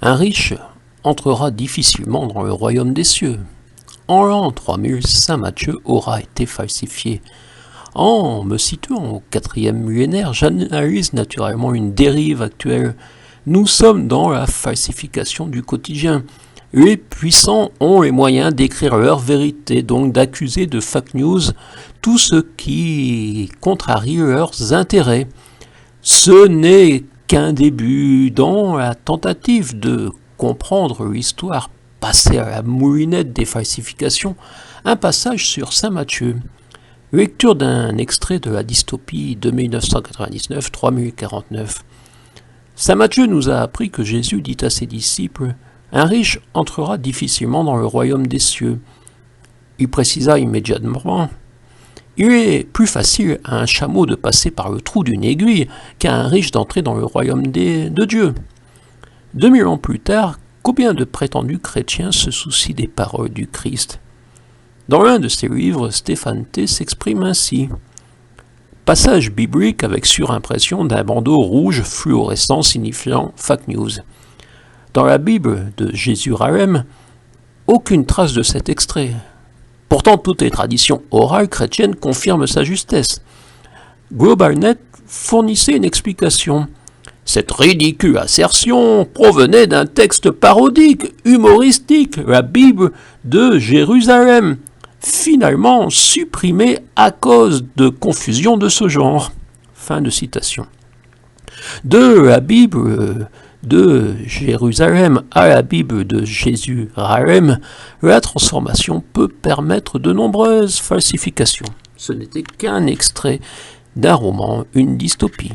Un riche entrera difficilement dans le royaume des cieux. En l'an 3000, Saint Matthieu aura été falsifié. En me situant au 4e millénaire, j'analyse naturellement une dérive actuelle. Nous sommes dans la falsification du quotidien. Les puissants ont les moyens d'écrire leur vérité, donc d'accuser de fake news tout ce qui contrarie leurs intérêts. Ce n'est qu'un début dans la tentative de comprendre l'histoire passée à la moulinette des falsifications, un passage sur Saint Matthieu. Lecture d'un extrait de la dystopie de 1999, 3049. Saint Matthieu nous a appris que Jésus dit à ses disciples « Un riche entrera difficilement dans le royaume des cieux ». Il précisa immédiatement « Il est plus facile à un chameau de passer par le trou d'une aiguille qu'à un riche d'entrer dans le royaume de Dieu ». 2000 ans plus tard, combien de prétendus chrétiens se soucient des paroles du Christ ? Dans l'un de ses livres, Stéphane T. s'exprime ainsi. Passage biblique avec surimpression d'un bandeau rouge fluorescent signifiant fake news. Dans la Bible de Jésus-Ralem, aucune trace de cet extrait. Pourtant, toutes les traditions orales chrétiennes confirment sa justesse. GlobalNet fournissait une explication. Cette ridicule assertion provenait d'un texte parodique, humoristique, la Bible de Jérusalem, finalement supprimée à cause de confusion de ce genre. Fin de citation. De la Bible de Jérusalem à la Bible de Jésus-Ralem, la transformation peut permettre de nombreuses falsifications. Ce n'était qu'un extrait d'un roman, une dystopie.